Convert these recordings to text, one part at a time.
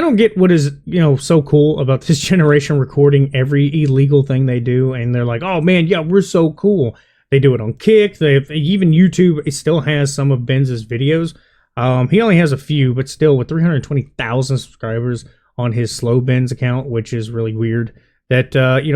don't get what is, so cool about this generation recording every illegal thing they do. And they're like, oh man, yeah, we're so cool. They do it on Kick. Even YouTube, it still has some of Benz's videos. He only has a few, but still with 320,000 subscribers on his Slow Benz account, which is really weird that,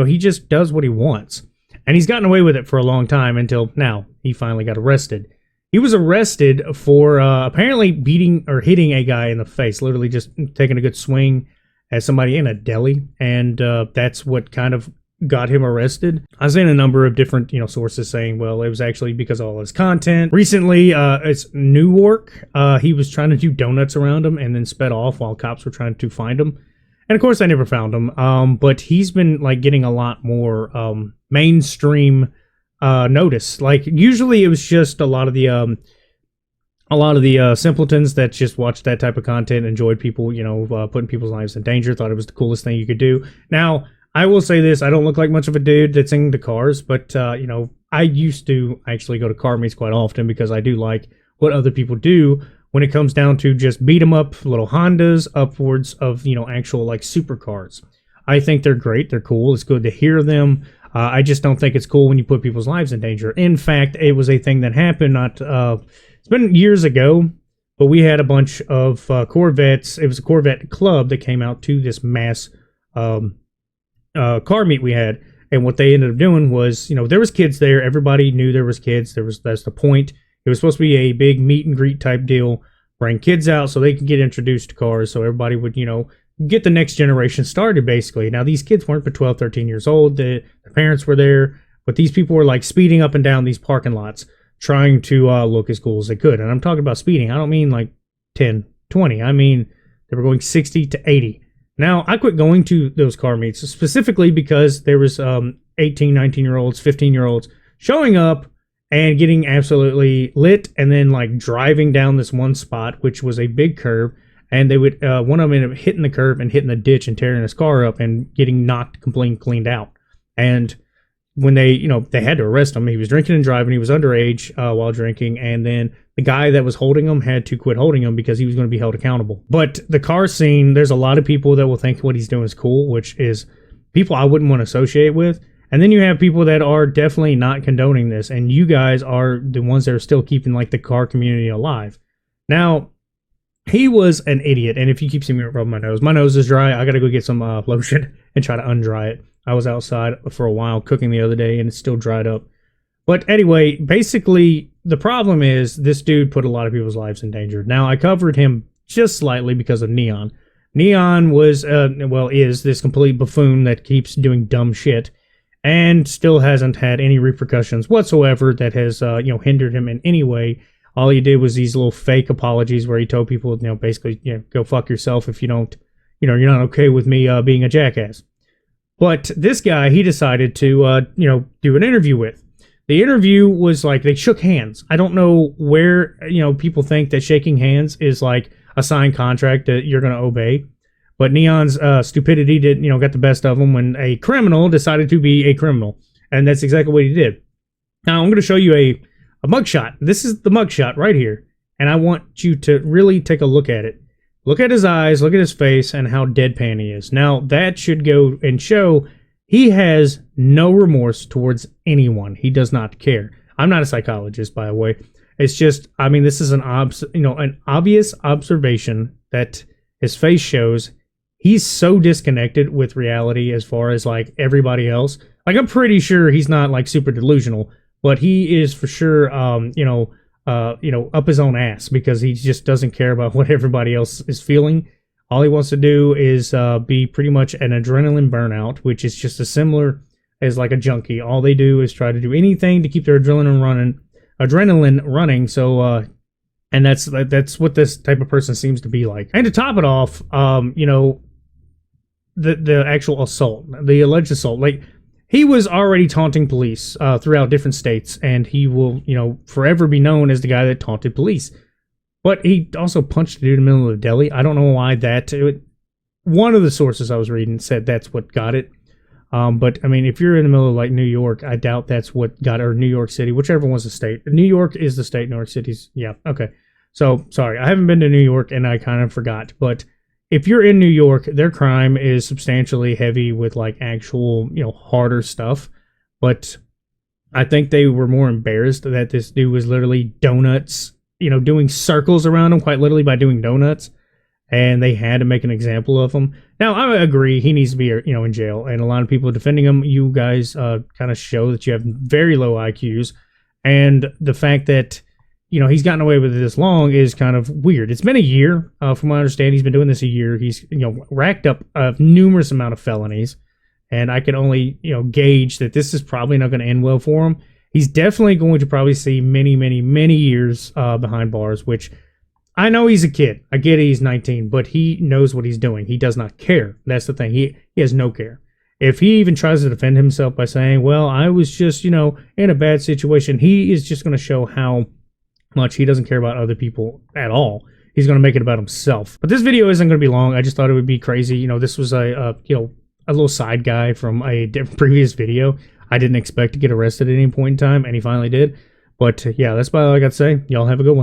he just does what he wants. And he's gotten away with it for a long time until now he finally got arrested. He was arrested for apparently beating or hitting a guy in the face, literally just taking a good swing at somebody in a deli. And that's what kind of got him arrested. I've seen a number of different, sources saying, well, it was actually because of all his content. Recently, it's Newark. He was trying to do donuts around him and then sped off while cops were trying to find him. And of course, I never found him. But he's been like getting a lot more mainstream notice. Like usually it was just a lot of the simpletons that just watched that type of content, enjoyed people, putting people's lives in danger, thought it was the coolest thing you could do. Now, I will say this, I don't look like much of a dude that's into cars, but, I used to actually go to car meets quite often because I do like what other people do when it comes down to just beat 'em up little Hondas upwards of, actual like supercars. I think they're great. They're cool. It's good to hear them. I just don't think it's cool when you put people's lives in danger. In fact, it was a thing that happened it's been years ago, but we had a bunch of Corvettes. It was a Corvette club that came out to this mass car meet we had, and what they ended up doing was, there was kids there. Everybody knew there was kids. That's the point. It was supposed to be a big meet and greet type deal. Bring kids out so they can get introduced to cars, so everybody would, get the next generation started, basically. Now, these kids weren't but 12, 13 years old. Their parents were there, but these people were like speeding up and down these parking lots, trying to look as cool as they could. And I'm talking about speeding. I don't mean like 10, 20. I mean, they were going 60 to 80. Now, I quit going to those car meets specifically because there was 18, 19-year-olds, 15-year-olds showing up and getting absolutely lit and then like driving down this one spot, which was a big curve. And they would, one of them ended up hitting the curb and hitting the ditch and tearing his car up and getting knocked completely cleaned out. And when they had to arrest him, he was drinking and driving. He was underage while drinking. And then the guy that was holding him had to quit holding him because he was going to be held accountable. But the car scene, there's a lot of people that will think what he's doing is cool, which is people I wouldn't want to associate with. And then you have people that are definitely not condoning this. And you guys are the ones that are still keeping like the car community alive. Now, he was an idiot, and if you keep seeing me rub my nose is dry. I gotta go get some lotion and try to undry it. I was outside for a while cooking the other day, and it's still dried up. But anyway, basically, the problem is this dude put a lot of people's lives in danger. Now, I covered him just slightly because of Neon. Neon was, is this complete buffoon that keeps doing dumb shit and still hasn't had any repercussions whatsoever that has, hindered him in any way. All he did was these little fake apologies where he told people, basically, go fuck yourself if you don't, you're not okay with me being a jackass. But this guy, he decided to, do an interview with. The interview was like, they shook hands. I don't know where, people think that shaking hands is like a signed contract that you're going to obey. But Neon's stupidity got the best of him when a criminal decided to be a criminal. And that's exactly what he did. Now, I'm going to show you a mugshot. This is the mugshot right here. And I want you to really take a look at it. Look at his eyes, look at his face, and how deadpan he is. Now, that should go and show he has no remorse towards anyone. He does not care. I'm not a psychologist, by the way. It's just, this is an obvious observation that his face shows. He's so disconnected with reality as far as, like, everybody else. Like, I'm pretty sure he's not, like, super delusional. But he is for sure, up his own ass because he just doesn't care about what everybody else is feeling. All he wants to do is be pretty much an adrenaline burnout, which is just as similar as like a junkie. All they do is try to do anything to keep their adrenaline running. So, and that's what this type of person seems to be like. And to top it off, the actual assault, the alleged assault, like. He was already taunting police throughout different states, and he will, forever be known as the guy that taunted police. But he also punched a dude in the middle of the deli. I don't know why one of the sources I was reading said that's what got it. But, if you're in the middle of, like, New York, I doubt that's what got it, or New York City, whichever one's the state. New York is the state, New York City's, yeah, okay. So, sorry, I haven't been to New York, and I kind of forgot. But if you're in New York, their crime is substantially heavy with like actual, harder stuff. But I think they were more embarrassed that this dude was literally donuts, doing circles around him, quite literally by doing donuts. And they had to make an example of him. Now, I agree he needs to be, in jail. And a lot of people defending him, you guys kind of show that you have very low IQs. And the fact that, he's gotten away with it this long is kind of weird. It's been a year. From what I understand, he's been doing this a year. He's, racked up a numerous amount of felonies. And I can only, gauge that this is probably not going to end well for him. He's definitely going to probably see many, many, many years behind bars, which I know he's a kid. I get it, he's 19, but he knows what he's doing. He does not care. That's the thing. He has no care. If he even tries to defend himself by saying, well, I was just, in a bad situation, he is just going to show how much he doesn't care about other people at all. He's going to make it about himself. But this video isn't going to be long. I just thought it would be crazy. This was a little side guy from a previous video. I didn't expect to get arrested at any point in time, and he finally did. But yeah, that's about all I got to say. Y'all have a good one.